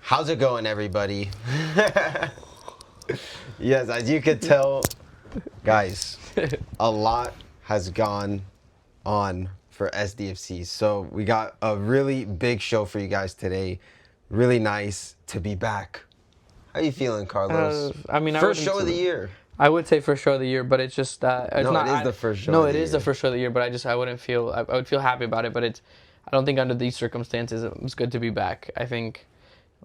How's it going, everybody? Yes, as you could tell, guys, a lot has gone on for SDFC. So we got a really big show for you guys today. Really nice to be back. How you feeling, Carlos? First show of the year. I would say first show of the year, but it's just it's No, not. it is the first show. No, of it the is year. the first show of the year, but I would feel happy about it. But I don't think under these circumstances it's good to be back. I think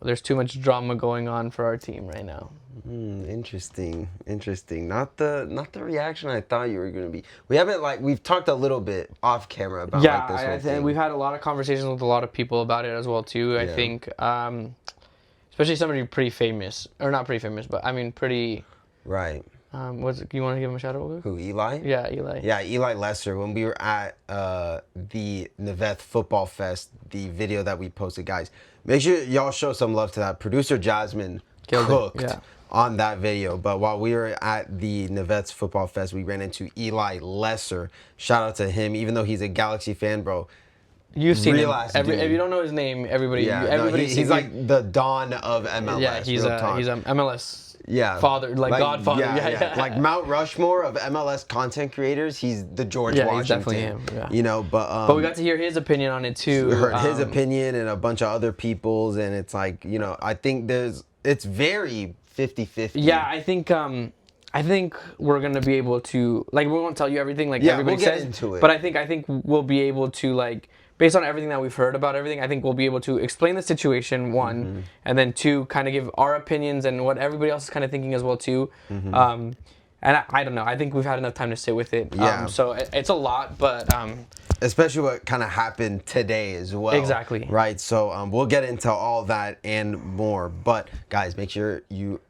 there's too much drama going on for our team right now. Interesting. Not the reaction I thought you were gonna be. We've talked a little bit off camera about Yeah, this whole thing. we've had a lot of conversations with a lot of people about it as well too. I think, especially somebody pretty famous, or not pretty famous, but I mean pretty. Right. You want to give him a shout out, Luke? Who, Eli? Yeah, Eli. Yeah, Eli Lesser. When we were at the Neveth Football Fest, the video that we posted, guys, make sure y'all show some love to that. Producer Jasmine cooked on that video. But while we were at the Neveth Football Fest, we ran into Eli Lesser. Shout out to him, even though he's a Galaxy fan, bro. You've seen him. Dude. If you don't know his name, he's like the Don of MLS. Yeah, he's a MLS. Yeah, father, like Godfather. Yeah. Like Mount Rushmore of MLS content creators. He's the George Washington. He's definitely him. Yeah. You know, but we got to hear his opinion on it too. We heard his opinion and a bunch of other people's, and it's like, you know, I think it's very 50-50. Yeah, I think we're gonna be able to, like, we won't tell you everything like everybody we'll get says, into it. but I think we'll be able to, like, based on everything that we've heard about everything, I think we'll be able to explain the situation, one, and then two, kind of give our opinions and what everybody else is kind of thinking as well too. And I don't know. I think we've had enough time to sit with it. Yeah. So it's a lot, but especially what kind of happened today as well. Exactly. Right. So we'll get into all that and more. But guys, make sure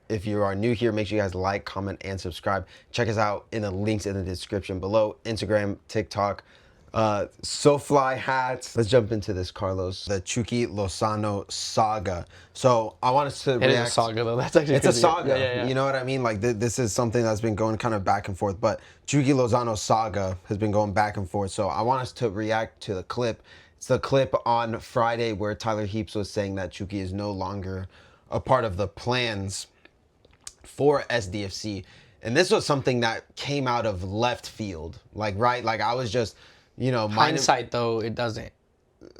if you are new here, make sure you guys like, comment, and subscribe. Check us out in the links in the description below. Instagram, TikTok. SoFly hats. Let's jump into this, Carlos. The Chucky Lozano saga. So I want us to react. It is a saga, though. That's actually it's a saga. Yeah. You know what I mean? Like this is something that's been going kind of back and forth. But Chucky Lozano saga has been going back and forth. So I want us to react to the clip. It's the clip on Friday where Tyler Heaps was saying that Chucky is no longer a part of the plans for SDFC. And this was something that came out of left field. Like I was just, you know, hindsight though, it doesn't.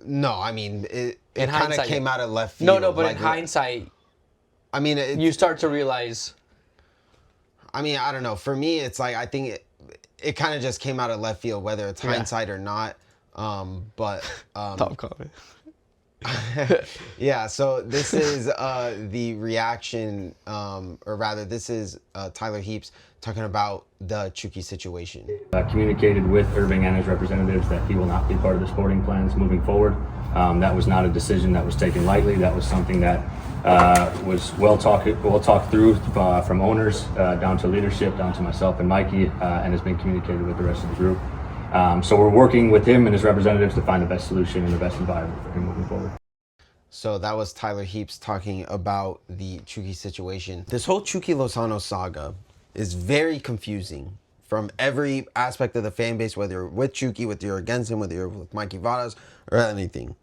No, I mean it kind of came out of left field. No, but like, in hindsight, I mean, you start to realize. I mean, I don't know. For me, it's like I think it kind of just came out of left field, whether it's hindsight or not. Top comment. Yeah, so this is the reaction, or rather, this is Tyler Heaps talking about the Chucky situation. Communicated with Hirving and his representatives that he will not be part of the sporting plans moving forward. That was not a decision that was taken lightly. That was something that was well talked through from owners down to leadership, down to myself and Mikey, and has been communicated with the rest of the group. So we're working with him and his representatives to find the best solution and the best environment for him moving forward. So that was Tyler Heaps talking about the Chucky situation. This whole Chucky Lozano saga is very confusing from every aspect of the fan base, whether you're with Chucky, whether you're against him, whether you're with Mikey Vadas or anything.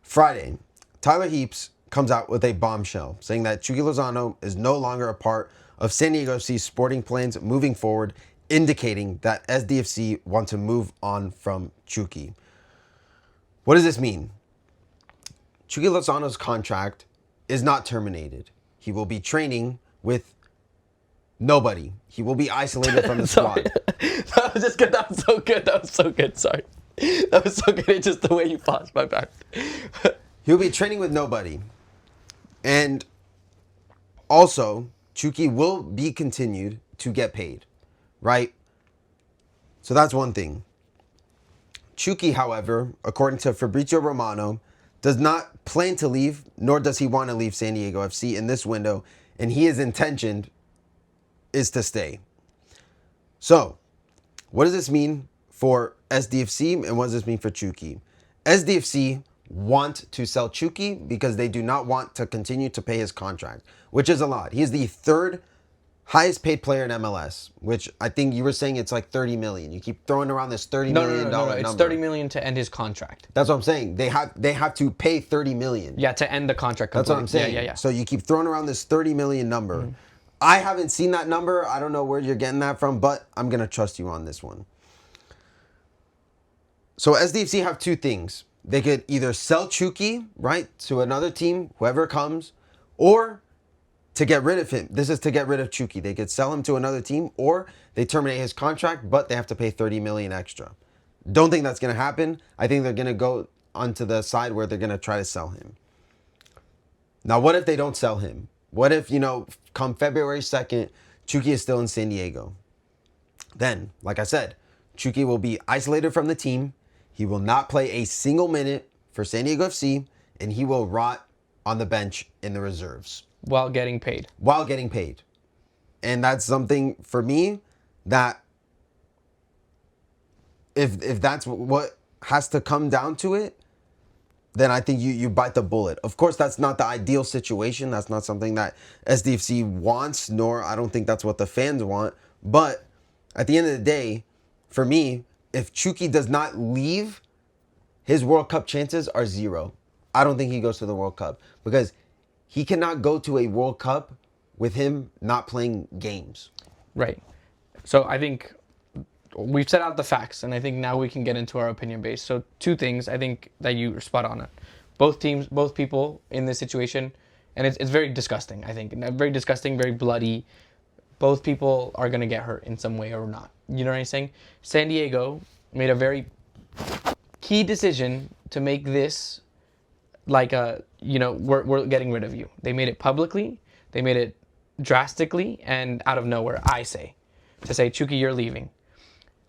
Friday, Tyler Heaps comes out with a bombshell saying that Chucky Lozano is no longer a part of San Diego FC's sporting plans moving forward, indicating that SDFC want to move on from Chucky. What does this mean? Chucky Lozano's contract is not terminated. He will be training with nobody. He will be isolated from the squad. That was just good. That was so good. That was so good. Sorry. That was so good. It's just the way you paused my back. He'll be training with nobody. And also, Chucky will be continued to get paid, right? So that's one thing. Chucky, however, according to Fabrizio Romano, does not plan to leave, nor does he want to leave San Diego FC in this window, and his intention is to stay. So, what does this mean for SDFC, and what does this mean for Chucky? SDFC want to sell Chucky because they do not want to continue to pay his contract, which is a lot. He is the third highest paid player in MLS, which I think you were saying it's like 30 million. You keep throwing around this $30 million No. number. It's 30 million to end his contract. That's what I'm saying. They have to pay 30 million. Yeah, to end the contract. That's what I'm saying. Yeah. So you keep throwing around this 30 million number. I haven't seen that number. I don't know where you're getting that from, but I'm going to trust you on this one. So SDFC have two things. They could either sell Chucky, right, to another team, whoever comes, or to get rid of him. This is to get rid of Chucky. They could sell him to another team, or they terminate his contract, but they have to pay 30 million extra. Don't think that's going to happen. I think they're going to go onto the side where they're going to try to sell him. Now, what if they don't sell him? What if, come February 2nd, Chucky is still in San Diego? Then, like I said, Chucky will be isolated from the team. He will not play a single minute for San Diego FC, and he will rot on the bench in the reserves. While getting paid. And that's something for me that if that's what has to come down to it, then I think you bite the bullet. Of course, that's not the ideal situation. That's not something that SDFC wants, nor I don't think that's what the fans want. But at the end of the day, for me, if Chucky does not leave, his World Cup chances are zero. I don't think he goes to the World Cup because he cannot go to a World Cup with him not playing games. Right. So I think we've set out the facts, and I think now we can get into our opinion base. So two things I think that you are spot on. Both teams, both people in this situation, and it's very disgusting, I think. Very disgusting, very bloody. Both people are going to get hurt in some way or not. You know what I'm saying? San Diego made a very key decision to make this like we're getting rid of you. They made it publicly. They made it drastically and out of nowhere, I say. To say, Chucky, you're leaving.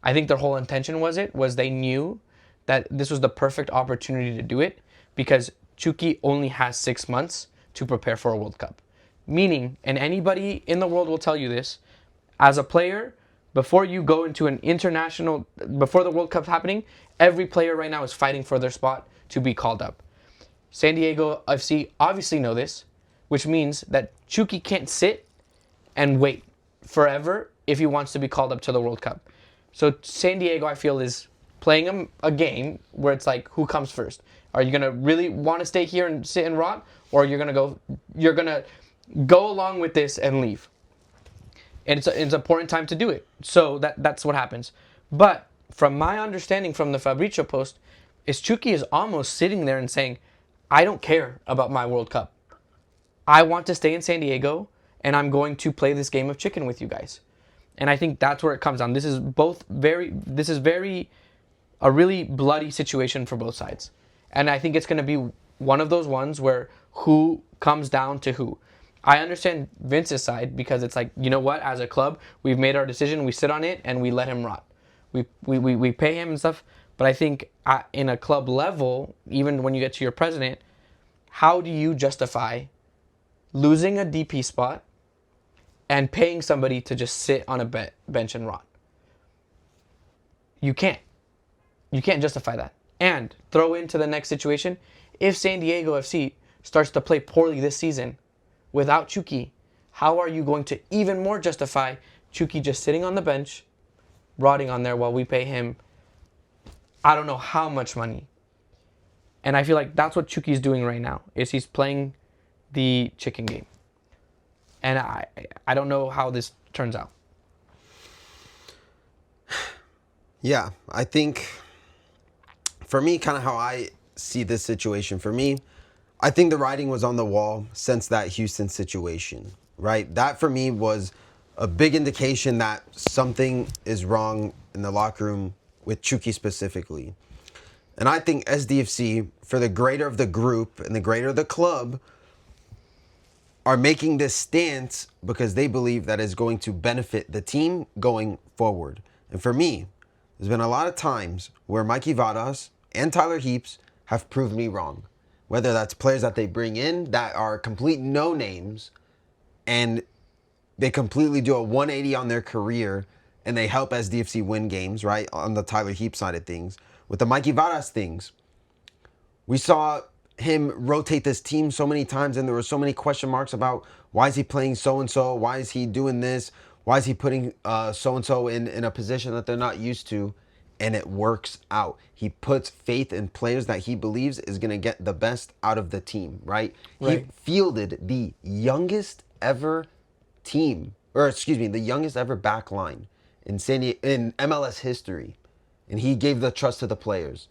I think their whole intention was they knew that this was the perfect opportunity to do it because Chucky only has 6 months to prepare for a World Cup. Meaning, and anybody in the world will tell you this, as a player, before you go into an international, before the World Cup's happening, every player right now is fighting for their spot to be called up. San Diego FC obviously know this, which means that Chucky can't sit and wait forever if he wants to be called up to the World Cup. So San Diego, I feel, is playing a game where it's like, who comes first? Are you gonna really want to stay here and sit and rot, or you're gonna go along with this and leave? And it's an important time to do it. So that's what happens. But from my understanding from the Fabrizio post, is Chucky is almost sitting there and saying, I don't care about my World Cup. I want to stay in San Diego, and I'm going to play this game of chicken with you guys. And I think that's where it comes down. This is a really bloody situation for both sides. And I think it's going to be one of those ones where who comes down to who. I understand Vince's side because it's like, you know what, as a club, we've made our decision, we sit on it, and we let him rot. We pay him and stuff. But I think in a club level, even when you get to your president, how do you justify losing a DP spot and paying somebody to just sit on a bench and rot? You can't. You can't justify that. And throw into the next situation, if San Diego FC starts to play poorly this season without Chucky, how are you going to even more justify Chucky just sitting on the bench, rotting on there while we pay him I don't know how much money? And I feel like that's what Chucky's doing right now, is he's playing the chicken game. And I don't know how this turns out. Yeah, I think for me, kind of how I see this situation, for me, I think the writing was on the wall since that Houston situation, right? That for me was a big indication that something is wrong in the locker room with Chucky specifically. And I think SDFC, for the greater of the group and the greater of the club, are making this stance because they believe that is going to benefit the team going forward. And for me, there's been a lot of times where Mikey Vadas and Tyler Heaps have proved me wrong. Whether that's players that they bring in that are complete no-names and they completely do a 180 on their career and they help SDFC win games, right? On the Tyler Heaps side of things. With the Mikey Vadas things, we saw him rotate this team so many times, and there were so many question marks about why is he playing so-and-so, why is he doing this, why is he putting so-and-so in a position that they're not used to, and it works out. He puts faith in players that he believes is going to get the best out of the team, right? He fielded the youngest ever team, or excuse me, the youngest ever back line in MLS history, and he gave the trust to the players.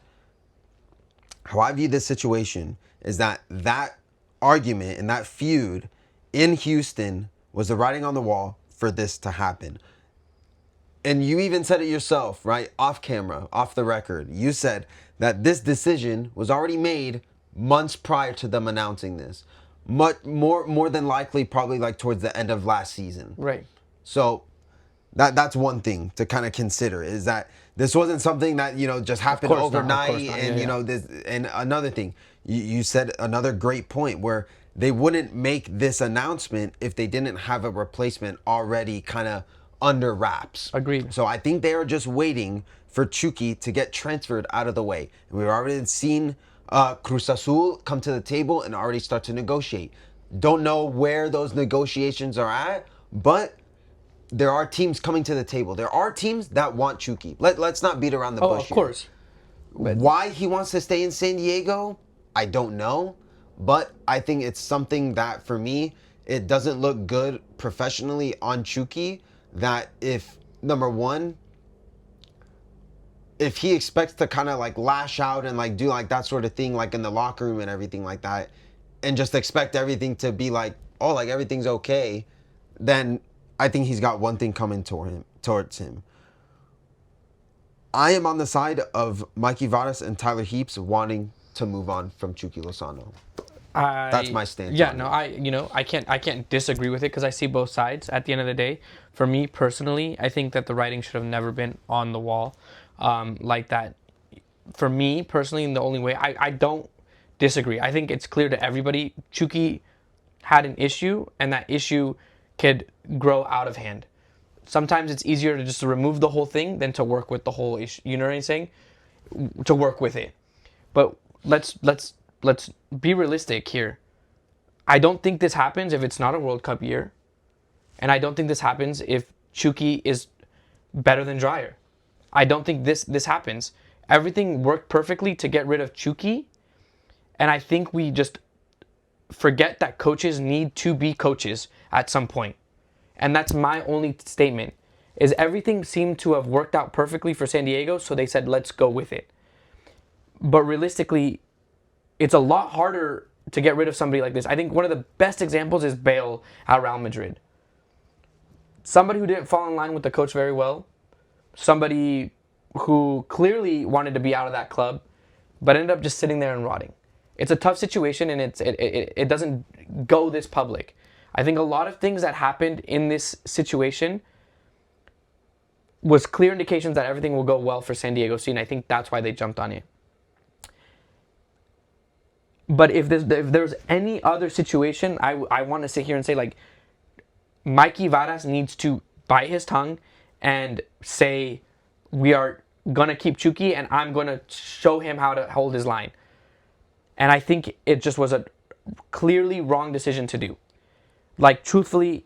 How I view this situation is that argument and that feud in Houston was the writing on the wall for this to happen. And you even said it yourself, right? Off camera, off the record. You said that this decision was already made months prior to them announcing this. Much more than likely, probably like towards the end of last season. Right. So that's one thing to kind of consider, is that this wasn't something that, just happened overnight. And this, and another thing, you said another great point where they wouldn't make this announcement if they didn't have a replacement already kind of under wraps. Agreed. So I think they are just waiting for Chucky to get transferred out of the way. And we've already seen Cruz Azul come to the table and already start to negotiate. Don't know where those negotiations are at, but there are teams coming to the table. There are teams that want Chucky. Let's not beat around the bush. Of course. Why he wants to stay in San Diego, I don't know. But I think it's something that, for me, it doesn't look good professionally on Chucky. That if, number one, if he expects to kind of like lash out and like do like that sort of thing, like in the locker room and everything like that, and just expect everything to be like, oh, like everything's okay, then I think he's got one thing coming towards him. I am on the side of Mikey Varas and Tyler Heaps wanting to move on from Chucky Lozano. That's my stance. Yeah, no, I can't disagree with it, because I see both sides. At the end of the day, for me personally, I think that the writing should have never been on the wall like that. For me personally, in the only way, I don't disagree. I think it's clear to everybody Chucky had an issue, and that issue could grow out of hand. Sometimes it's easier to just remove the whole thing than to work with the whole issue. You know what I'm saying? To work with it. But let's be realistic here. I don't think this happens if it's not a World Cup year. And I don't think this happens if Chucky is better than Dreyer. I don't think this happens. Everything worked perfectly to get rid of Chucky. And I think we just forget that coaches need to be coaches at some point. And that's my only statement, is everything seemed to have worked out perfectly for San Diego, so they said, let's go with it. But realistically, it's a lot harder to get rid of somebody like this. I think one of the best examples is Bale at Real Madrid. Somebody who didn't fall in line with the coach very well. Somebody who clearly wanted to be out of that club, but ended up just sitting there and rotting. It's a tough situation, and it doesn't go this public. I think a lot of things that happened in this situation was clear indications that everything will go well for San Diego State, and I think that's why they jumped on it. But if there's any other situation, I want to sit here and say, like, Mikey Varas needs to bite his tongue and say, we are going to keep Chucky, and I'm going to show him how to hold his line. And I think it just was a clearly wrong decision to do. Like, truthfully,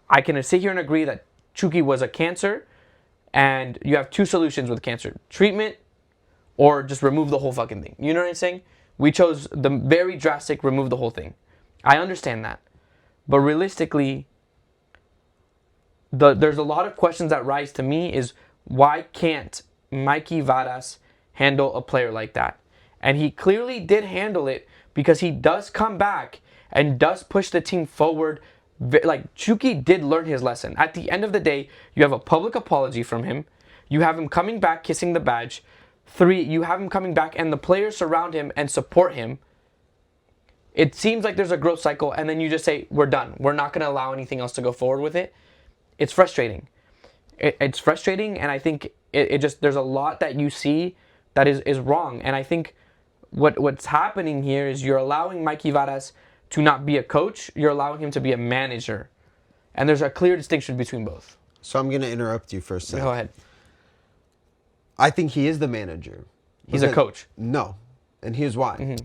I can sit here and agree that Chucky was a cancer, and you have two solutions with cancer: treatment or just remove the whole fucking thing. You know what I'm saying? We chose the very drastic remove the whole thing. I understand that. But realistically, there's a lot of questions that rise to me is, why can't Mikey Varas handle a player like that? And he clearly did handle it, because he does come back and does push the team forward. Like, Chucky did learn his lesson. At the end of the day, you have a public apology from him. You have him coming back, kissing the badge. 3, you have him coming back and the players surround him and support him. It seems like there's a growth cycle, and then you just say, we're done. We're not going to allow anything else to go forward with it. It's frustrating. It's frustrating, and I think it just, there's a lot that you see that is wrong. And I think what's happening here is you're allowing Mikey Varas to not be a coach. You're allowing him to be a manager. And there's a clear distinction between both. So I'm going to interrupt you for a second. Go ahead. I think he is the manager. He's a coach. No. And here's why. Mm-hmm.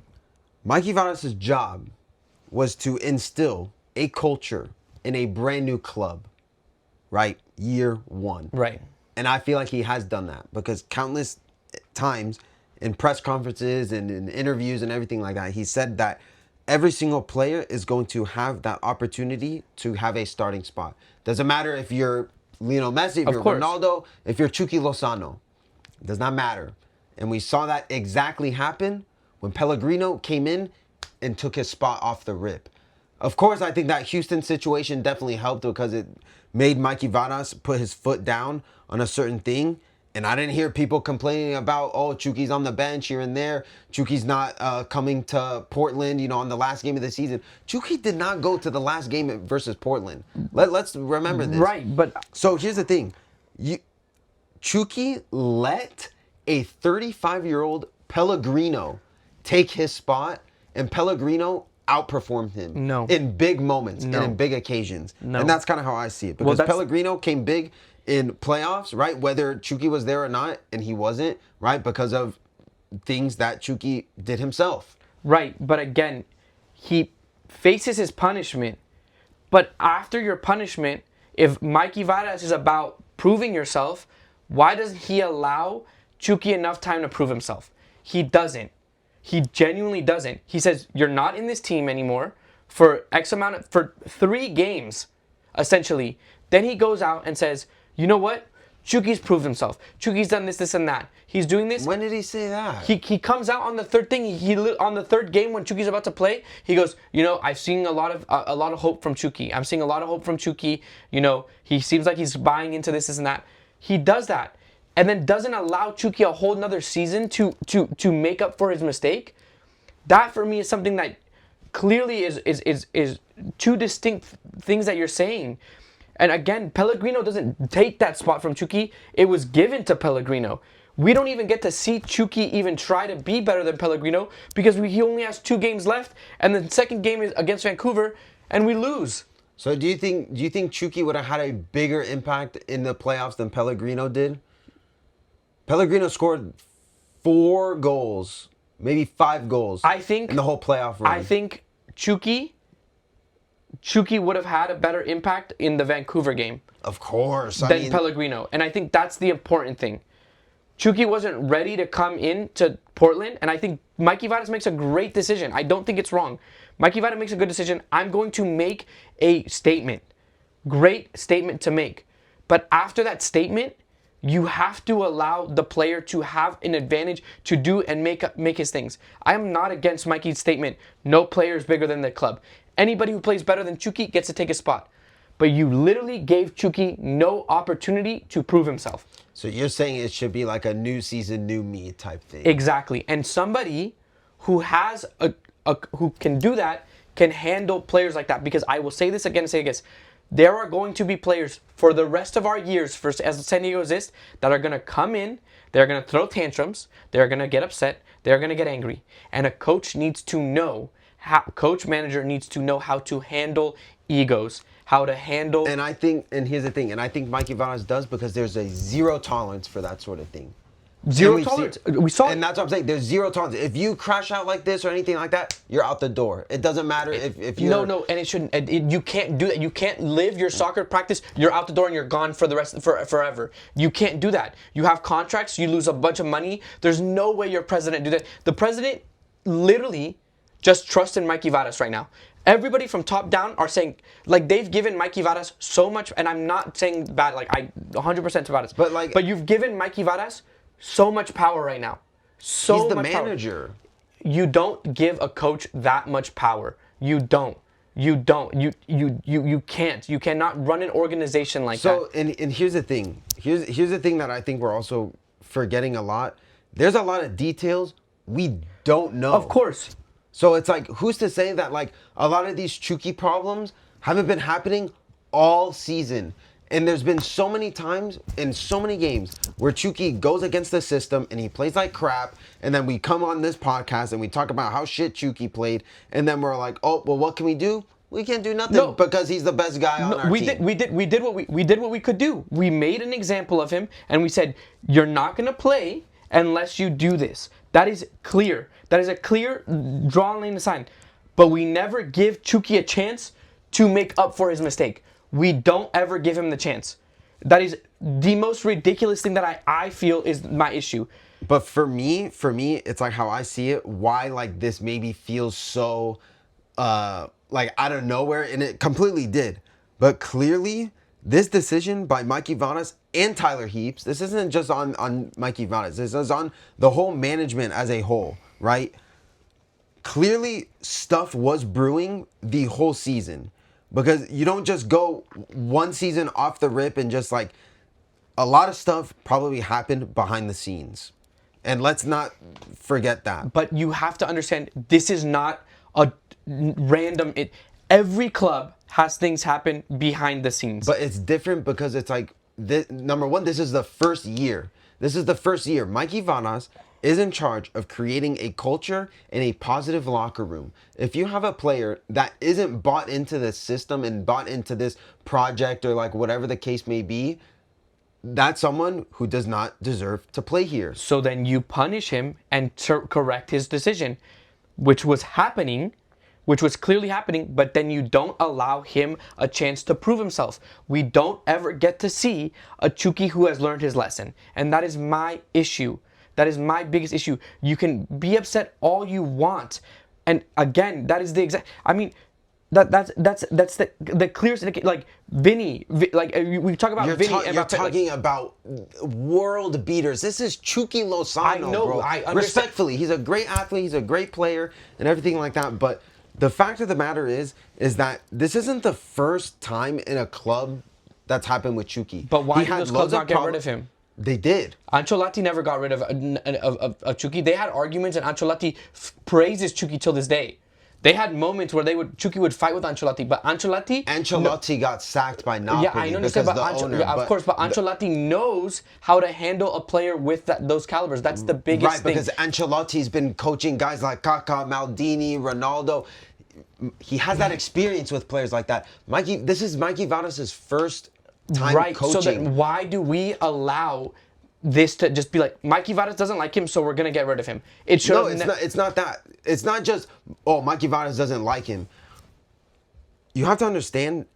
Mikey Vadas' job was to instill a culture in a brand new club, right? Year one. Right. And I feel like he has done that because countless times in press conferences and in interviews and everything like that, he said that every single player is going to have that opportunity to have a starting spot. Doesn't matter if you're Lionel Messi, if you're course. Ronaldo, if you're Chucky Lozano. It does not matter. And we saw that exactly happen when Pellegrino came in and took his spot off the rip. Of course, I think that Houston situation definitely helped because it made Mikey Vadas put his foot down on a certain thing. And I didn't hear people complaining about, oh, Chucky's on the bench here and there. Chucky's not coming to Portland, on the last game of the season. Chucky did not go to the last game versus Portland. Let's remember this. Right, but... So here's the thing. Chucky let a 35-year-old Pellegrino take his spot, and Pellegrino outperformed him No. in big moments No. and in big occasions. No. And that's kind of how I see it. Because Pellegrino came big in playoffs, right? Whether Chucky was there or not, and he wasn't, right? Because of things that Chucky did himself. Right, but again, he faces his punishment. But after your punishment, if Mikey Vadas is about proving yourself, why doesn't he allow Chucky enough time to prove himself? He doesn't. He genuinely doesn't. He says, you're not in this team anymore for for 3 games, essentially. Then he goes out and says, you know what? Chucky's proved himself. Chucky's done this, this, and that. He's doing this. When did he say that? He comes out on the third thing. On the third game when Chucky's about to play, he goes, I've seen a lot of hope from Chucky. I'm seeing a lot of hope from Chucky. He seems like he's buying into this and that. He does that, and then doesn't allow Chucky a whole another season to make up for his mistake. That for me is something that clearly is 2 distinct things that you're saying. And again, Pellegrino doesn't take that spot from Chucky. It was given to Pellegrino. We don't even get to see Chucky even try to be better than Pellegrino because he only has 2 games left, and the second game is against Vancouver, and we lose. So do you think Chucky would have had a bigger impact in the playoffs than Pellegrino did? Pellegrino scored 4 goals, maybe 5 goals. In the whole playoff run. I think Chucky would have had a better impact in the Vancouver game. Of course. Than Pellegrino. And I think that's the important thing. Chucky wasn't ready to come in to Portland, and I think Mikey Vadas makes a great decision. I don't think it's wrong. Mikey Vadas makes a good decision. I'm going to make a statement. Great statement to make. But after that statement, you have to allow the player to have an advantage to do and make his things. I am not against Mikey's statement, no player is bigger than the club. Anybody who plays better than Chucky gets to take a spot. But you literally gave Chucky no opportunity to prove himself. So you're saying it should be like a new season, new me type thing. Exactly. And somebody who has who can do that can handle players like that. Because I will say this again and say this. There are going to be players for the rest of our years as San Diego exists that are going to come in, they're going to throw tantrums, they're going to get upset, they're going to get angry. And a coach needs to know, manager needs to know how to handle egos, how to handle... And here's the thing, and I think Mikey Vadas does because there's a 0 tolerance for that sort of thing. Zero tolerance. We saw it. And that's what I'm saying. There's 0 tolerance. If you crash out like this or anything like that, you're out the door. It doesn't matter if you're... No, and it shouldn't. You can't do that. You can't live your soccer practice. You're out the door and you're gone for forever. You can't do that. You have contracts. You lose a bunch of money. There's no way your president do that. The president literally just trusts in Mikey Vadas right now. Everybody from top down are saying, like, they've given Mikey Vadas so much, and I'm not saying bad, like, I 100% to Vadas. But you've given Mikey Vadas so much power right now. He's the manager. You don't give a coach that much power. You don't. You can't. You cannot run an organization like that. So, and here's the thing. Here's the thing that I think we're also forgetting a lot. There's a lot of details we don't know. Of course. So it's like, who's to say that like a lot of these Chucky problems haven't been happening all season? And there's been so many times in so many games where Chucky goes against the system and he plays like crap. And then we come on this podcast and we talk about how shit Chucky played. And then we're like, oh, well, what can we do? We can't do nothing because he's the best guy on our team. We did what we could do. We made an example of him and we said, you're not going to play unless you do this. That is clear. That is a clear drawn line in the sand. But we never give Chucky a chance to make up for his mistake. We don't ever give him the chance. That is the most ridiculous thing that I feel is my issue. But for me, it's like how I see it, why like this maybe feels so like out of nowhere, and it completely did. But clearly, this decision by Mikey Vanas and Tyler Heaps, this isn't just on Mikey Vanas, this is on the whole management as a whole, right? Clearly, stuff was brewing the whole season. Because you don't just go one season off the rip and just like, a lot of stuff probably happened behind the scenes. And let's not forget that. But you have to understand, this is not a random. Every club has things happen behind the scenes. But it's different because it's like, this, number one, this is the first year. This is the first year. Mikey Vanas is in charge of creating a culture and a positive locker room. If you have a player that isn't bought into this system and bought into this project or like whatever the case may be, that's someone who does not deserve to play here. So then you punish him and correct his decision, which was happening, which was clearly happening, but then you don't allow him a chance to prove himself. We don't ever get to see a Chucky who has learned his lesson. And that is my issue. That is my biggest issue. You can be upset all you want. And again, that is the exact, I mean, that's the clearest, like Vinny, like we talk about Vinny. You're talking about world beaters. This is Chucky Lozano, I know, bro. I understand. Respectfully, he's a great athlete. He's a great player and everything like that. But the fact of the matter is that this isn't the first time in a club that's happened with Chucky. But why did those clubs not get rid of him? They did. Ancelotti never got rid of Chucky. They had arguments, and Ancelotti praises Chucky till this day. They had moments where Chucky would fight with Ancelotti, but Ancelotti got sacked by Napoli. Yeah, I understand, but of course, but Ancelotti knows how to handle a player with those calibers. That's the biggest thing. Right, because Ancelotti's been coaching guys like Kaká, Maldini, Ronaldo. He has that experience with players like that. This is Mikey Vanas' first time coaching. So then why do we allow this to just be like, Mikey Vanas doesn't like him, so we're going to get rid of him? It should. No, it's not that. It's not just, oh, Mikey Vanas doesn't like him. You have to understand,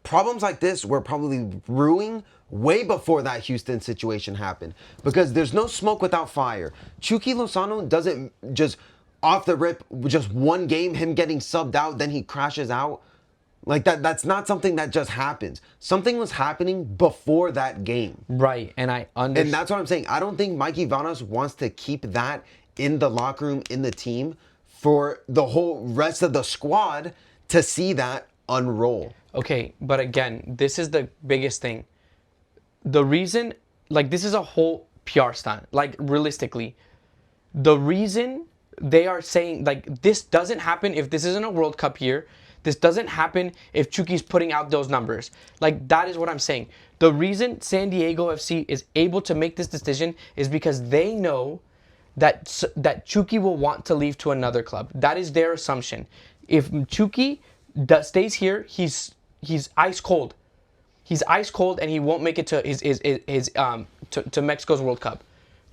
problems like this were probably brewing way before that Houston situation happened. Because there's no smoke without fire. Chucky Lozano doesn't just, off the rip, just one game, him getting subbed out, then he crashes out. Like that's not something that just happens. Something was happening before that game. Right, and I understand. And that's what I'm saying. I don't think Mikey Vanas wants to keep that in the locker room, in the team, for the whole rest of the squad to see that unroll. Okay, but again, this is the biggest thing. The reason, like, this is a whole PR stunt. Like, realistically, the reason they are saying, like, this doesn't happen if this isn't a World Cup year. This doesn't happen if Chucky's putting out those numbers. Like, that is what I'm saying. The reason San Diego FC is able to make this decision is because they know that Chucky will want to leave to another club. That is their assumption. If Chucky stays here, he's ice cold. He's ice cold, and he won't make it to Mexico's World Cup.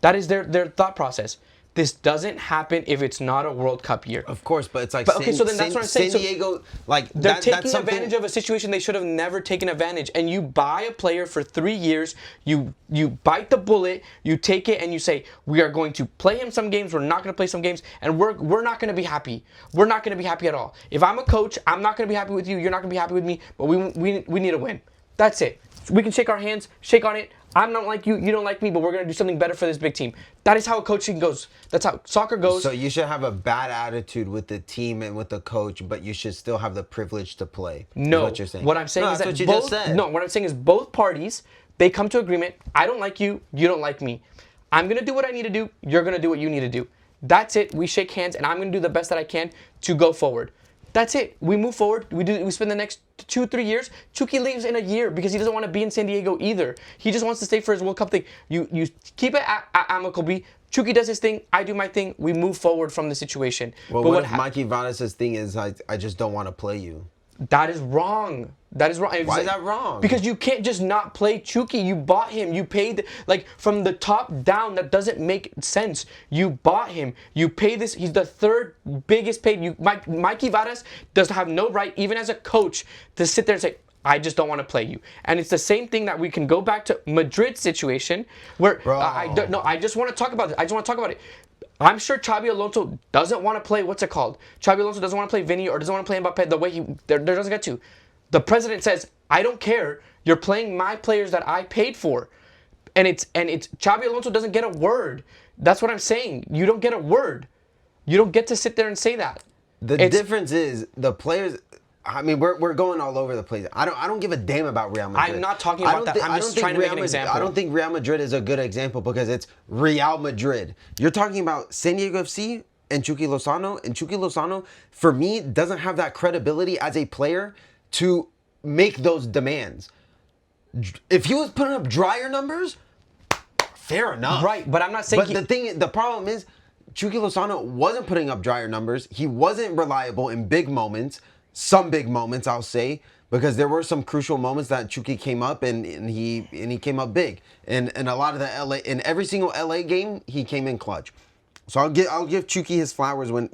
That is their thought process. This doesn't happen if it's not a World Cup year. Of course, but it's like so then that's what I'm saying. San Diego, like they're taking advantage of a situation they should have never taken advantage. And you buy a player for 3 years, you bite the bullet, you take it, and you say, we are going to play him some games, we're not going to play some games, and we're not going to be happy. We're not going to be happy at all. If I'm a coach, I'm not going to be happy with you, you're not going to be happy with me, but we need a win. That's it. We can shake our hands, shake on it. I'm not like you, you don't like me, but we're going to do something better for this big team. That is how coaching goes. That's how soccer goes. So you should have a bad attitude with the team and with the coach, but you should still have the privilege to play. No, what you're saying. What I'm saying is that's that what you just said. No, what I'm saying is both parties, they come to agreement. I don't like you, you don't like me. I'm going to do what I need to do, you're going to do what you need to do. That's it. We shake hands, and I'm going to do the best that I can to go forward. That's it. We move forward. We spend the next 2-3 years. Chucky leaves in a year because he doesn't want to be in San Diego either. He just wants to stay for his World Cup thing. You keep it amicably. Chucky does his thing. I do my thing. We move forward from the situation. Well, but what if Mikey Vanas' thing is, I just don't want to play you? That is wrong. That is wrong. Why is that wrong? Because you can't just not play Chucky. You bought him. You paid, like, from the top down. That doesn't make sense. You bought him. You pay this. He's the third biggest paid. Mikey Varas does have no right, even as a coach, to sit there and say, I just don't want to play you. And it's the same thing that we can go back to Madrid's situation where I just want to talk about it. I just want to talk about it. I'm sure Xabi Alonso doesn't want to play, what's it called? Xabi Alonso doesn't want to play Vinny or doesn't want to play Mbappe the way there doesn't get to. The president says, I don't care. You're playing my players that I paid for. And it's Xabi Alonso doesn't get a word. That's what I'm saying. You don't get a word. You don't get to sit there and say that. The difference is the players. I mean, we're going all over the place. I don't give a damn about Real Madrid. I'm not talking about that. I'm just trying to make an example. I don't think Real Madrid is a good example because it's Real Madrid. You're talking about San Diego FC and Chucky Lozano. And Chucky Lozano, for me, doesn't have that credibility as a player to make those demands. If he was putting up drier numbers, fair enough. Right, but I'm not saying. But the problem is, Chucky Lozano wasn't putting up drier numbers. He wasn't reliable in big moments. Some big moments, I'll say, because there were some crucial moments that Chucky came up and he came up big. And a lot of the in every single LA game, he came in clutch. So I'll give Chucky his flowers when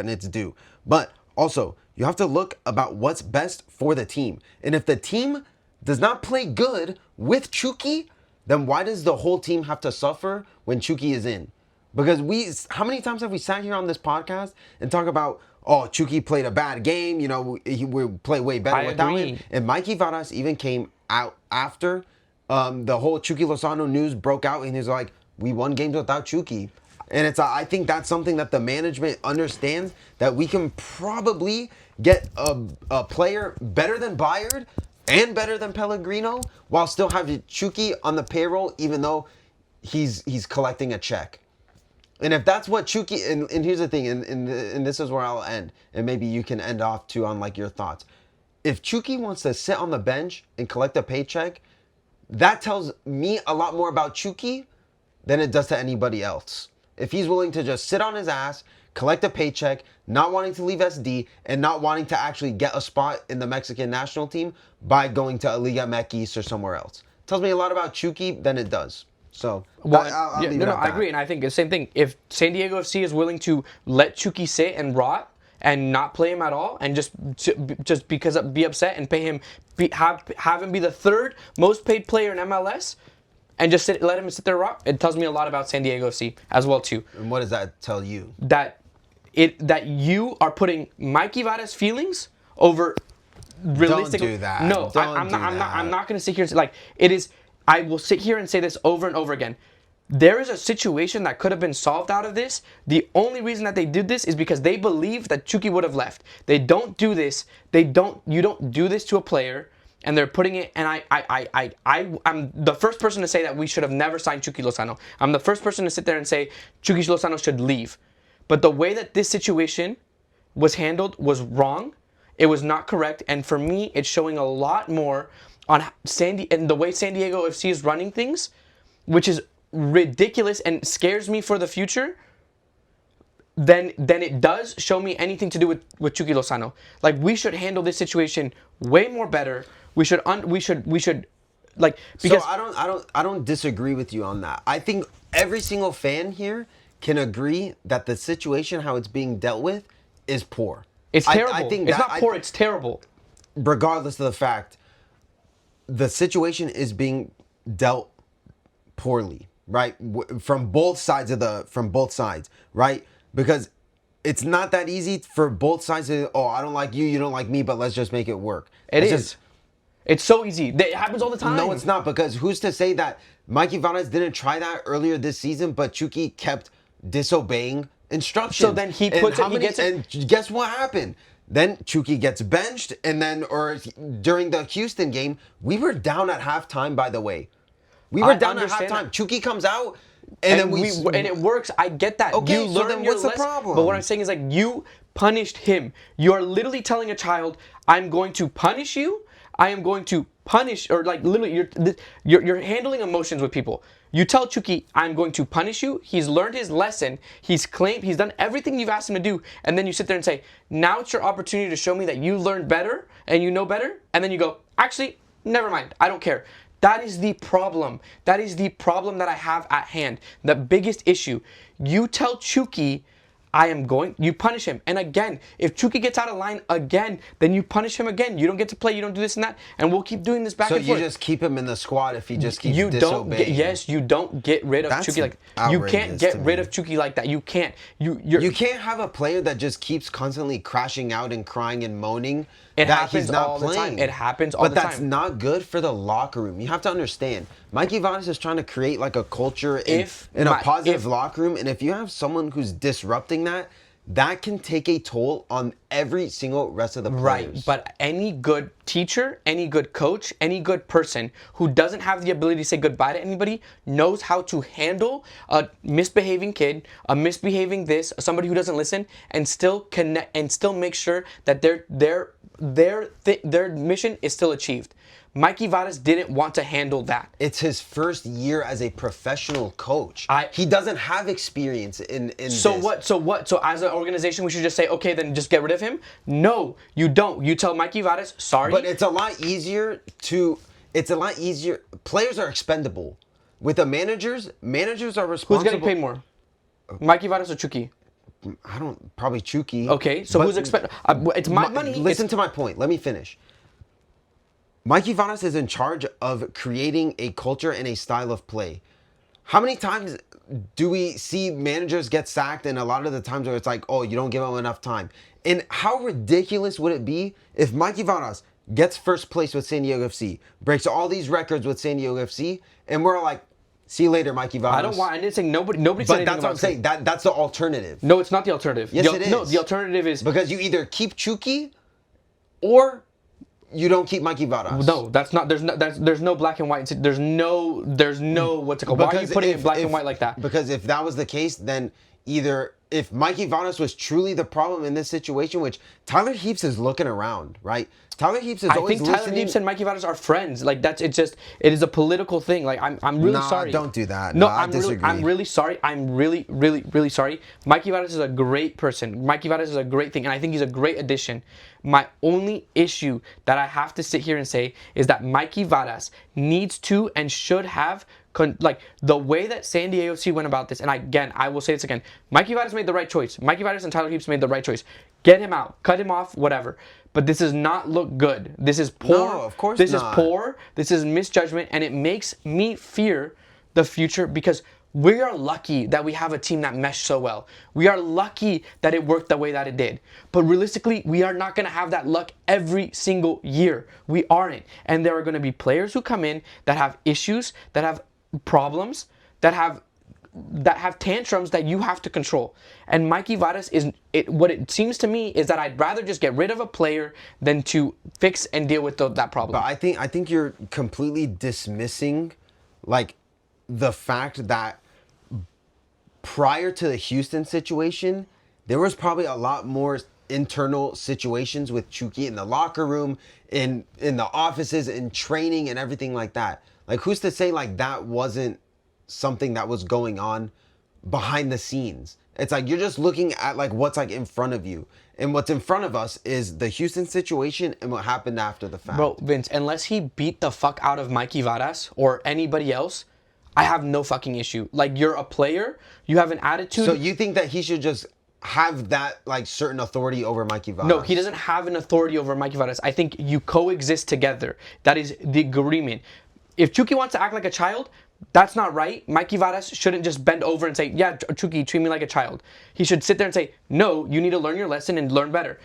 it's due. But also, you have to look about what's best for the team. And if the team does not play good with Chucky, then why does the whole team have to suffer when Chucky is in? Because how many times have we sat here on this podcast and talk about, oh, Chucky played a bad game, we play way better without him. And Mikey Varas even came out after the whole Chucky Lozano news broke out, and he's like, we won games without Chucky. And I think that's something that the management understands, that we can probably get a player better than Bayard and better than Pellegrino while still having Chucky on the payroll, even though he's collecting a check. And if that's what Chucky, and here's the thing, and this is where I'll end, and maybe you can end off too on like your thoughts. If Chucky wants to sit on the bench and collect a paycheck, that tells me a lot more about Chucky than it does to anybody else. If he's willing to just sit on his ass, collect a paycheck, not wanting to leave SD, and not wanting to actually get a spot in the Mexican national team by going to Liga MX or somewhere else. It tells me a lot about Chucky than it does. So, I'll leave it at that. I agree, and I think the same thing. If San Diego FC is willing to let Chucky sit and rot and not play him at all, and just because be upset and pay him, have him be the third most paid player in MLS, and just let him sit there and rot, it tells me a lot about San Diego FC as well too. And what does that tell you? That you are putting Mikey Varas' feelings over realistic. Don't do that. No, I'm not going to sit here and say, like, it is. I will sit here and say this over and over again. There is a situation that could have been solved out of this. The only reason that they did this is because they believe that Chucky would have left. They don't do this. You don't do this to a player, and they're putting it. And I'm the first person to say that we should have never signed Chucky Lozano. I'm the first person to sit there and say Chucky Lozano should leave. But the way that this situation was handled was wrong. It was not correct, and for me, it's showing a lot more on and the way San Diego FC is running things, which is ridiculous and scares me for the future, then it does show me anything to do with Chucky Lozano. Like, we should handle this situation way more better. We should like, because so I don't disagree with you on that. I think every single fan here can agree that the situation, how it's being dealt with, is poor. It's terrible. I think it's not poor, it's terrible. Regardless of the fact, the situation is being dealt poorly, right? From both sides, right? Because it's not that easy for both sides to, oh, I don't like you, you don't like me, but let's just make it work. It's so easy. It happens all the time. No, it's not, because who's to say that Mikey Varas didn't try that earlier this season, but Chucky kept disobeying instructions. So then he puts and guess what happened? Then Chucky gets benched, and then, during the Houston game, we were down at halftime, by the way. We were down at halftime. Chucky comes out, and Okay, so then what's the problem? But what I'm saying is, like, you punished him. You are literally telling a child, I'm going to punish you. I am going to punish, or like literally, you're handling emotions with people. You tell Chucky, I'm going to punish you. He's learned his lesson. He's done everything you've asked him to do. And then you sit there and say, now it's your opportunity to show me that you learned better and you know better. And then you go, actually, never mind. I don't care. That is the problem. That is the problem that I have at hand. The biggest issue. You tell Chucky, you punish him. And again, if Chucky gets out of line again, then you punish him again. You don't get to play, you don't do this and that, and we'll keep doing this back and forth. So you just keep him in the squad if he just keeps disobeying. You don't get rid of Chucky like that. You can't get rid of Chucky like that. You can't. You can't have a player that just keeps constantly crashing out and crying and moaning It that happens he's not all playing. the time. It happens all the time. But that's not good for the locker room. You have to understand. Mikey Vadas is trying to create like a culture in a positive locker room, and if you have someone who's disrupting that, that can take a toll on every single rest of the players. Right, but any good teacher, any good coach, any good person who doesn't have the ability to say goodbye to anybody knows how to handle a misbehaving kid, a misbehaving somebody who doesn't listen, and still connect and still make sure that their mission is still achieved. Mikey Vadas didn't want to handle that. It's his first year as a professional coach. He doesn't have experience in So what? So as an organization, we should just say, okay, then just get rid of him? No, you don't. You tell Mikey Vadas, sorry. But it's a lot easier. Players are expendable. With the managers are responsible. Who's getting paid more? Mikey Vadas or Chucky? Probably Chucky. Okay, so who's it's my money. Listen to my point. Let me finish. Mikey Vadas is in charge of creating a culture and a style of play. How many times do we see managers get sacked, and a lot of the times where it's like, oh, you don't give them enough time? And how ridiculous would it be if Mikey Vadas gets first place with San Diego FC, breaks all these records with San Diego FC, and we're like, see you later, Mikey Vadas. I didn't say nobody said anything. But that's what I'm saying. That's the alternative. No, it's not the alternative. Yes, it is. No, the alternative is because you either keep Chucky or you don't keep Mikey Vadas. No, that's not. There's no black and white. There's no. What's it called? Why are you putting it black and white like that? Because if that was the case, then if Mikey Vadas was truly the problem in this situation, which Tyler Heaps is looking around, right? Tyler Heaps is always listening. I think Tyler Heaps and Mikey Vadas are friends. Like it is a political thing. Like I'm really sorry. Don't do that. No, I disagree. I'm really sorry. I'm really sorry. Mikey Vadas is a great person. Mikey Vadas is a great thing, and I think he's a great addition. My only issue that I have to sit here and say is that Mikey Vadas needs to and should have the way that San Diego FC went about this, and I will say this again. Mikey Vadas made the right choice. Mikey Vadas and Tyler Heaps made the right choice. Get him out. Cut him off, whatever. But this does not look good. This is poor. No, of course this not. This is poor. This is misjudgment, and it makes me fear the future because we are lucky that we have a team that meshed so well. We are lucky that it worked the way that it did. But realistically, we are not going to have that luck every single year. We aren't. And there are going to be players who come in that have issues, that have problems, that have tantrums that you have to control. And Mikey Vadas what it seems to me is that I'd rather just get rid of a player than to fix and deal with that problem. But I think you're completely dismissing the fact that prior to the Houston situation, there was probably a lot more internal situations with Chucky in the locker room, in the offices, in training and everything like that. Like, who's to say that wasn't something that was going on behind the scenes? It's like you're just looking at what's in front of you. And what's in front of us is the Houston situation and what happened after the fact. Bro, Vince, unless he beat the fuck out of Mikey Vadas or anybody else, I have no fucking issue. You're a player, you have an attitude. So you think that he should just have that certain authority over Mikey Vadas? No, he doesn't have an authority over Mikey Vadas. I think you coexist together. That is the agreement. If Chucky wants to act like a child, that's not right. Mikey Vadas shouldn't just bend over and say, yeah, Chucky, treat me like a child. He should sit there and say, no, you need to learn your lesson and learn better.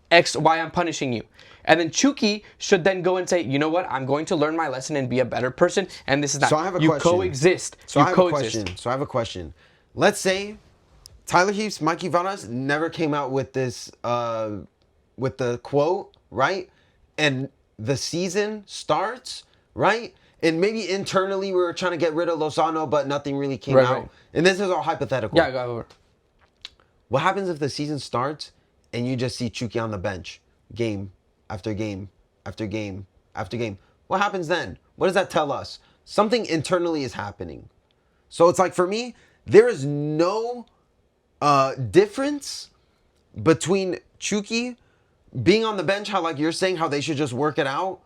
X, Y, I'm punishing you. And then Chucky should then go and say, you know what, I'm going to learn my lesson and be a better person. And this is that. So I have a you question. Coexist. So I have a question. Let's say Tyler Heaps, Mikey Vadas never came out with this, with the quote, right? And the season starts, right? And maybe internally we were trying to get rid of Lozano, but nothing really came out. Right. And this is all hypothetical. Yeah, go over. What happens if the season starts and you just see Chucky on the bench, game after game after game after game? What happens then? What does that tell us? Something internally is happening. So it's like, for me, there is no difference between Chucky being on the bench, how like you're saying how they should just work it out,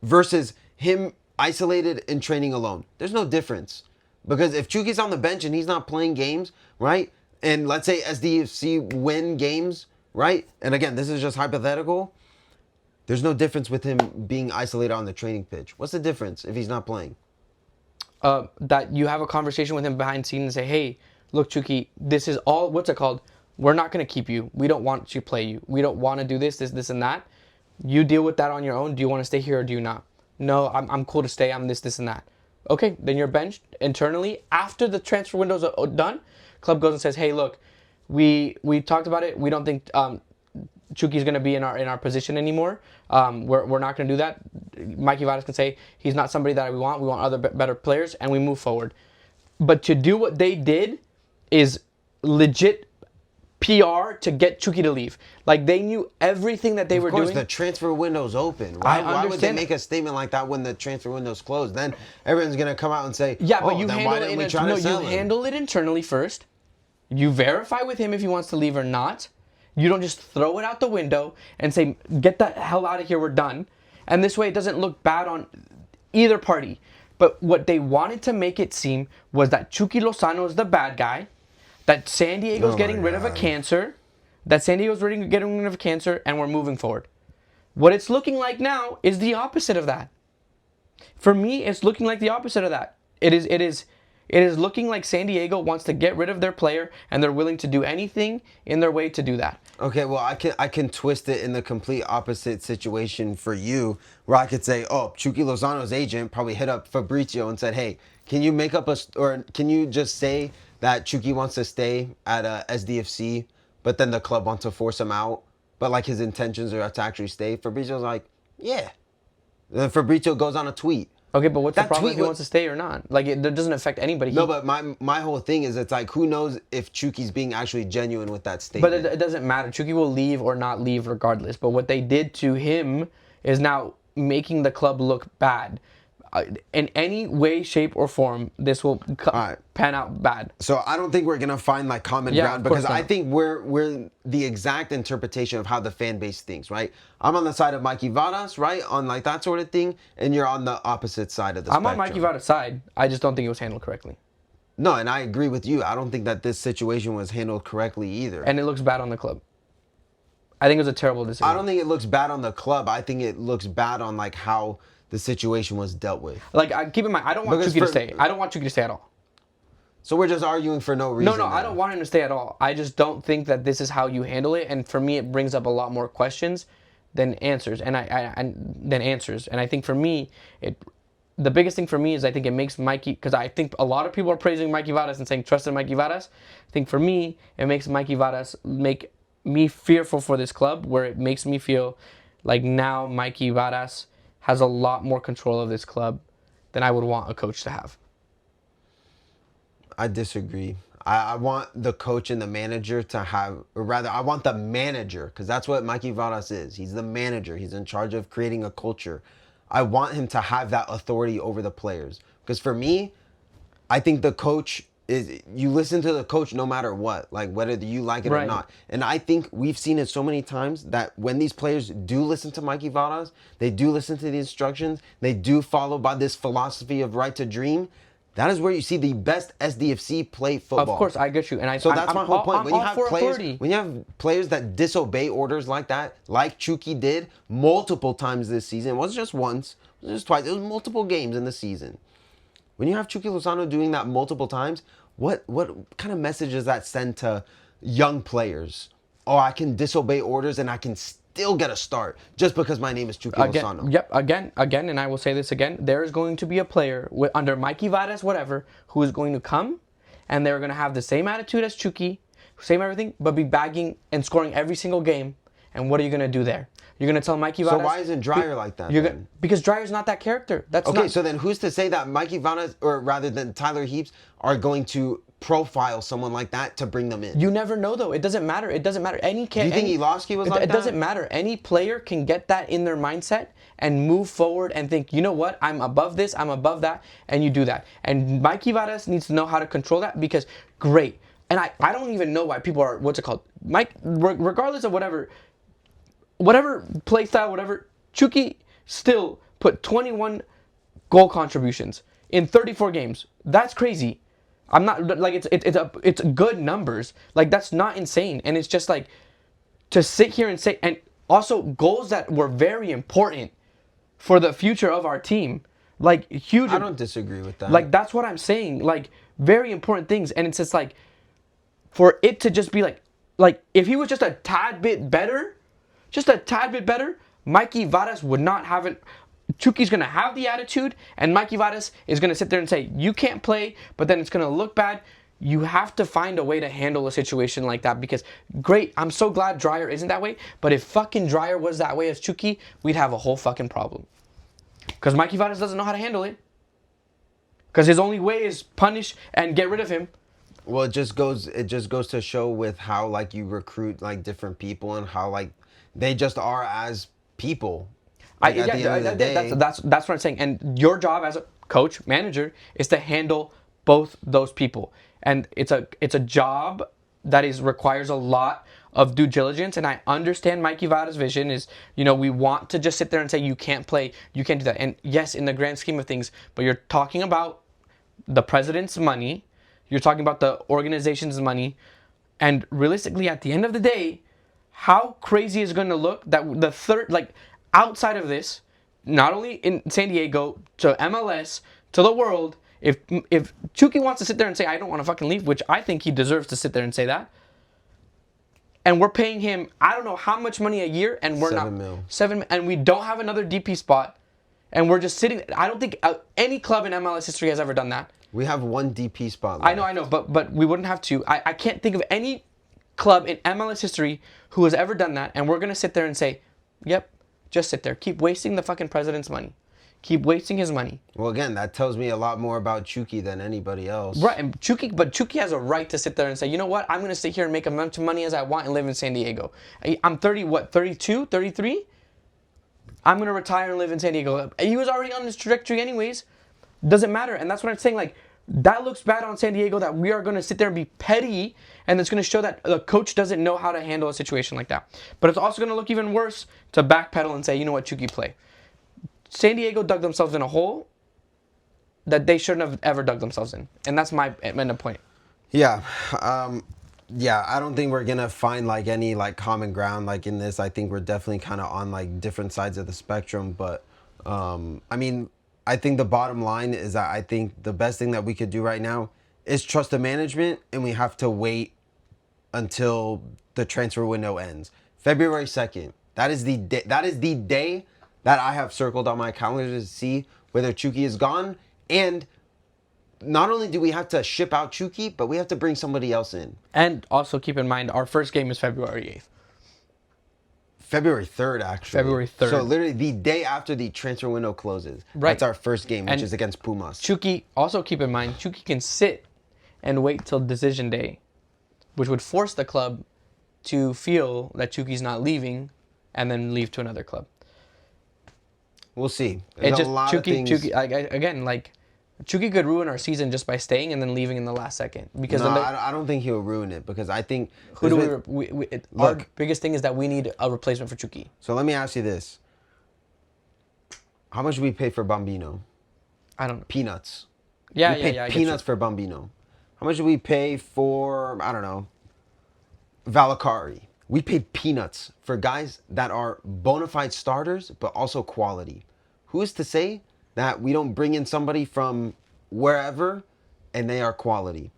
versus him isolated and training alone. There's no difference. Because if Chucky's on the bench and he's not playing games, right? And let's say SDFC win games, right? And again, this is just hypothetical. There's no difference with him being isolated on the training pitch. What's the difference if he's not playing? That you have a conversation with him behind scenes and say, hey, look, Chucky, this is all, what's it called? We're not going to keep you. We don't want to play you. We don't want to do this, and that. You deal with that on your own. Do you want to stay here or do you not? No, I'm cool to stay. I'm this, and that. Okay, then you're benched internally. After the transfer window's done, club goes and says, hey, look, we talked about it. We don't think Chucky's going to be in our position anymore. We're not going to do that. Mikey Vadas can say he's not somebody that we want. We want other better players, and we move forward. But to do what they did is legit PR to get Chucky to leave. Like, they knew everything that they were doing. Of course, the transfer window's open. Why would they make a statement like that when the transfer window's closed? Then everyone's going to come out and say, yeah, but oh, you then handle why didn't we try to sell him? handle it internally first. You verify with him if he wants to leave or not. You don't just throw it out the window and say, get the hell out of here, we're done. And this way it doesn't look bad on either party. But what they wanted to make it seem was that Chucky Lozano is the bad guy, that San Diego's getting rid of a cancer, getting rid of a cancer, and we're moving forward. What it's looking like now is the opposite of that. For me, it's looking like the opposite of that. It is looking like San Diego wants to get rid of their player, and they're willing to do anything in their way to do that. Okay, well, I can twist it in the complete opposite situation for you, where I could say, oh, Chucky Lozano's agent probably hit up Fabrizio and said, hey, can you make up or can you just say that Chucky wants to stay at SDFC, but then the club wants to force him out, but like his intentions are to actually stay? Fabrizio's like, yeah. Then Fabrizio goes on a tweet. Okay, but what's the problem if he wants to stay or not? Like, it doesn't affect anybody. No, but my whole thing is, it's like, who knows if Chucky's being actually genuine with that statement. But it doesn't matter. Chucky will leave or not leave regardless. But what they did to him is now making the club look bad. In any way, shape, or form, this will pan out bad. So I don't think we're gonna find like common ground, because I think we're the exact interpretation of how the fan base thinks, right? I'm on the side of Mikey Vadas, right, on like that sort of thing, and you're on the opposite side of the spectrum. I'm on Mikey Vadas' side. I just don't think it was handled correctly. No, and I agree with you. I don't think that this situation was handled correctly either. And it looks bad on the club. I think it was a terrible decision. I don't think it looks bad on the club. I think it looks bad on like how the situation was dealt with. Like, keep in mind, I don't want Chucky to stay. I don't want Chucky to stay at all. So we're just arguing for no reason. No, I don't want him to stay at all. I just don't think that this is how you handle it. And for me, it brings up a lot more questions than answers. And I think for me, the biggest thing for me is I think it makes Mikey, because I think a lot of people are praising Mikey Vadas and saying trust in Mikey Vadas. I think for me, it makes Mikey Vadas make me fearful for this club, where it makes me feel like now Mikey Vadas has a lot more control of this club than I would want a coach to have. I disagree. I want the coach and the manager to have, or rather, I want the manager, because that's what Mikey Vadas is. He's the manager. He's in charge of creating a culture. I want him to have that authority over the players. Because for me, I think the coach is, you listen to the coach no matter what, like whether you like it or not. And I think we've seen it so many times that when these players do listen to Mikey Vadas, they do listen to the instructions, they do follow by this philosophy of right to dream. That is where you see the best SDFC play football. Of course, I get you, and so that's my whole point. When you have players that disobey orders like that, like Chucky did multiple times this season, it wasn't just once, it was just twice. It was multiple games in the season. When you have Chucky Lozano doing that multiple times, what kind of message does that send to young players? Oh, I can disobey orders and I can still get a start just because my name is Chucky Lozano. Yep, again, and I will say this again. There is going to be a player under Mikey Vadas, whatever, who is going to come, and they're going to have the same attitude as Chucky, same everything, but be bagging and scoring every single game. And what are you going to do there? You're gonna tell Mikey Vadas. So why isn't Dreyer like that? Then? Because Dreyer's not that character. That's okay. not, So then, who's to say that Mikey Vadas, or rather than Tyler Heaps, are going to profile someone like that to bring them in? You never know, though. It doesn't matter. It doesn't matter. Do you think Ilosky was like that? It doesn't matter. Any player can get that in their mindset and move forward and think, you know what, I'm above this, I'm above that, and you do that. And Mikey Vadas needs to know how to control that because, great. And I don't even know why people are, what's it called? Mike, regardless of whatever play style, whatever, Chucky still put 21 goal contributions in 34 games. That's crazy. I'm not, like, it's good numbers. Like, that's not insane. And it's just like, to sit here and say, and also goals that were very important for the future of our team. Like, huge. I don't disagree with that. Like, that's what I'm saying. Like, very important things. And it's just like, for it to just be like if he was just a tad bit better, Mikey Vadas would not have it. Chucky's going to have the attitude, and Mikey Vadas is going to sit there and say, you can't play, but then it's going to look bad. You have to find a way to handle a situation like that because, great, I'm so glad Dreyer isn't that way, but if fucking Dreyer was that way as Chucky, we'd have a whole fucking problem. Because Mikey Vadas doesn't know how to handle it. Because his only way is punish and get rid of him. Well, it just goes to show with how like you recruit like different people and how like they just are as people. Like, at the end of the day, that's what I'm saying. And your job as a coach, manager, is to handle both those people. And it's a job that requires a lot of due diligence. And I understand Mikey Vada's vision is, we want to just sit there and say, you can't play, you can't do that. And yes, in the grand scheme of things, but you're talking about the president's money. You're talking about the organization's money. And realistically, at the end of the day, how crazy is it going to look that the third, like, outside of this, not only in San Diego, to MLS, to the world, if Chucky wants to sit there and say, I don't want to fucking leave, which I think he deserves to sit there and say that, and we're paying him, I don't know how much money a year, and we're $7 million. and we don't have another DP spot, and we're just sitting, I don't think any club in MLS history has ever done that. We have one DP spot left. I know, but we wouldn't have two. I can't think of any club in MLS history who has ever done that, and we're going to sit there and say, yep, just sit there. Keep wasting the fucking president's money. Keep wasting his money. Well, again, that tells me a lot more about Chucky than anybody else. Right, and Chucky has a right to sit there and say, you know what, I'm going to sit here and make as much money as I want and live in San Diego. I'm 32, 33? I'm going to retire and live in San Diego. He was already on this trajectory anyways. Doesn't matter, and that's what I'm saying, like, that looks bad on San Diego that we are going to sit there and be petty, and it's going to show that the coach doesn't know how to handle a situation like that. But it's also going to look even worse to backpedal and say, you know what, Chucky, play. San Diego dug themselves in a hole that they shouldn't have ever dug themselves in. And that's my point. Yeah. I don't think we're going to find like any like common ground like in this. I think we're definitely kind of on like different sides of the spectrum. But I mean, I think the bottom line is that I think the best thing that we could do right now is trust the management, and we have to wait until the transfer window ends. February 2nd. That is the day that I have circled on my calendar to see whether Chucky is gone. And not only do we have to ship out Chucky, but we have to bring somebody else in. And also keep in mind, our first game is February 8th. February 3rd, actually. February 3rd. So literally the day after the transfer window closes. Right. That's our first game, which is against Pumas. Chucky, also keep in mind, Chucky can sit and wait till decision day, which would force the club to feel that Chucky's not leaving and then leave to another club. We'll see. There's a lot of things. Chucky could ruin our season just by staying and then leaving in the last second. Because no, I don't think he'll ruin it, because I think... Our biggest thing is that we need a replacement for Chucky. So let me ask you this. How much do we pay for Bambino? I don't know. Peanuts. Yeah, we paid peanuts for Bambino. How much do we pay for, I don't know, Valakari? We paid peanuts for guys that are bona fide starters, but also quality. Who is to say that we don't bring in somebody from wherever and they are quality?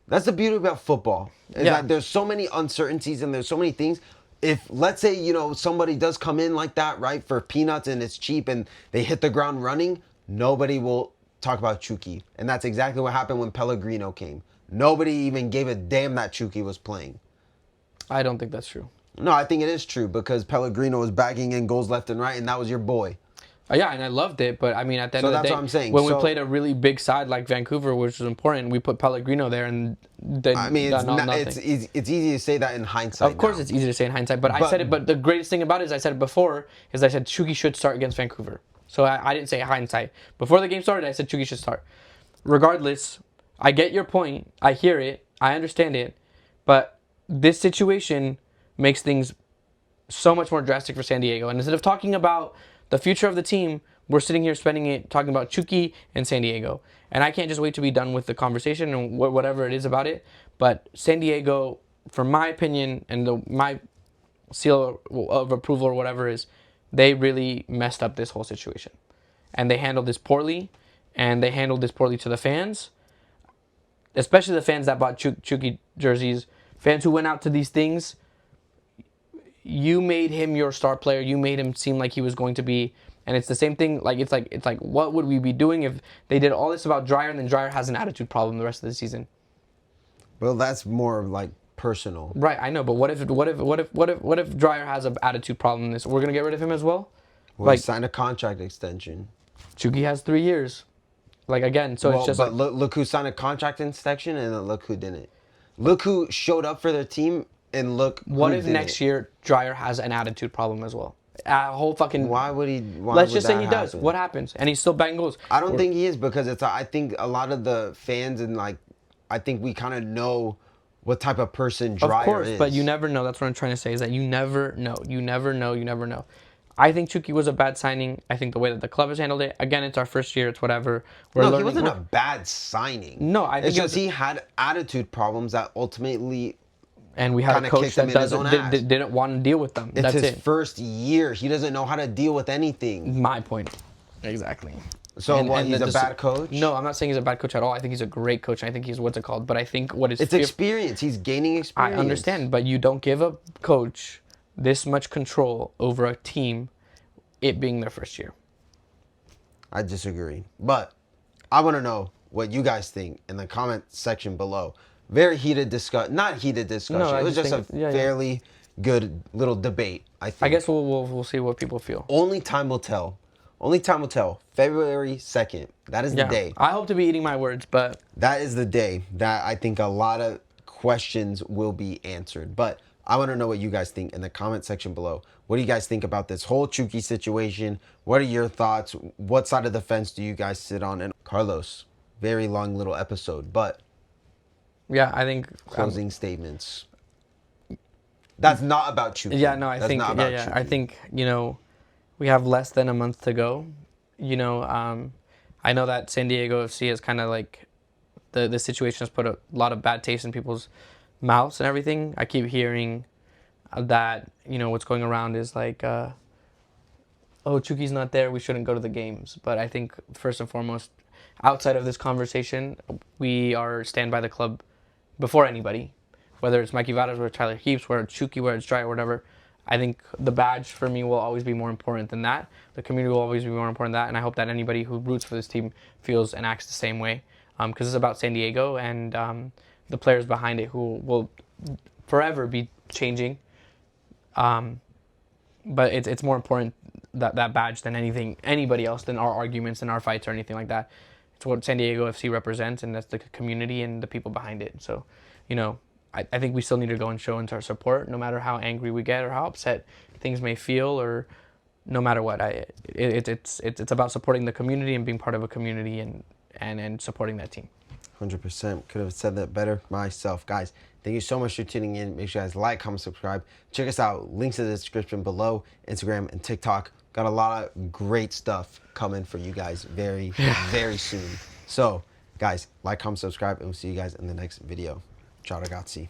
That's the beauty about football. Is that there's so many uncertainties and there's so many things. If, let's say, somebody does come in like that, right, for peanuts and it's cheap and they hit the ground running, nobody will talk about Chucky. And that's exactly what happened when Pellegrino came. Nobody even gave a damn that Chucky was playing. I don't think that's true. No, I think it is true because Pellegrino was bagging in goals left and right, and that was your boy. Yeah, and I loved it, but I mean, at the end So of the that's day, what I'm saying. when we So- played a really big side like Vancouver, which was important, we put Pellegrino there, and then I mean, it's nothing. it's easy to say that in hindsight. Of course, now. it's easy to say in hindsight, but I But- said it. But the greatest thing about it is I said it before. Is I said Chucky should start against Vancouver. So I didn't say hindsight before the game started. I said Chucky should start. Regardless, I get your point. I hear it. I understand it. But this situation makes things so much more drastic for San Diego. And instead of talking about the future of the team, we're sitting here spending it talking about Chucky and San Diego. And I can't just wait to be done with the conversation and whatever it is about it. But San Diego, for my opinion, and my seal of approval or whatever is, they really messed up this whole situation. And they handled this poorly. And they handled this poorly to the fans. Especially the fans that bought Chucky jerseys. Fans who went out to these things. You made him your star player. You made him seem like he was going to be, and it's the same thing. It's like, what would we be doing if they did all this about Dreyer and then Dreyer has an attitude problem the rest of the season? Well, that's more like personal. Right, I know, but what if Dreyer has an attitude problem? In this, we're gonna get rid of him as well. Well, he signed a contract extension. Chucky has 3 years. Again, so it's just. But look who signed a contract extension, and then look who didn't. Look who showed up for their team. And look, what if next year Dreyer has an attitude problem as well? A whole fucking. Why would he? Let's just say he does. What happens? And he's still banging goals. I don't think he is because I think a lot of the fans and I think we kind of know what type of person Dreyer is. Of course, but you never know. That's what I'm trying to say is that you never know. You never know. You never know. I think Chucky was a bad signing. I think the way that the club has handled it. Again, it's our first year. It's whatever. He wasn't a bad signing. No, I think it's just he had attitude problems that ultimately. And we had a coach that didn't want to deal with them. It's his first year. He doesn't know how to deal with anything. My point. Exactly. So he's a bad coach? No, I'm not saying he's a bad coach at all. I think he's a great coach. I think he's what's it called? But I think what is it's experience. He's gaining experience. I understand, but you don't give a coach this much control over a team, it being their first year. I disagree. But I want to know what you guys think in the comment section below. Very heated discussion. Not heated discussion. No, it was just a fairly good little debate, I think. I guess we'll see what people feel. Only time will tell. Only time will tell. February 2nd. That is the day. I hope to be eating my words, but... That is the day that I think a lot of questions will be answered. But I want to know what you guys think in the comment section below. What do you guys think about this whole Chucky situation? What are your thoughts? What side of the fence do you guys sit on? And Carlos, very long little episode, but... Yeah, I think... Closing statements. That's not about Chucky. Yeah, no, I think... Yeah, I think, we have less than a month to go. I know that San Diego FC is kind of like... The situation has put a lot of bad taste in people's mouths and everything. I keep hearing that, what's going around is like... oh, Chucky's not there, we shouldn't go to the games. But I think, first and foremost, outside of this conversation, we stand by the club before anybody, whether it's Mikey Vadas, whether it's Tyler Heaps, whether it's Chucky, whether it's Dreyer, whatever. I think the badge for me will always be more important than that. The community will always be more important than that, and I hope that anybody who roots for this team feels and acts the same way, because it's about San Diego and the players behind it who will forever be changing. But it's more important that badge than anybody else, than our arguments and our fights or anything like that. It's what San Diego FC represents, and that's the community and the people behind it. So, I think we still need to go and show our support, no matter how angry we get or how upset things may feel, or no matter what. It's about supporting the community and being part of a community and supporting that team. 100%. Could have said that better myself. Guys, thank you so much for tuning in. Make sure you guys like, comment, subscribe. Check us out. Links in the description below. Instagram and TikTok. Got a lot of great stuff coming for you guys very, very soon. So, guys, like, comment, subscribe, and we'll see you guys in the next video. Ciao ragazzi.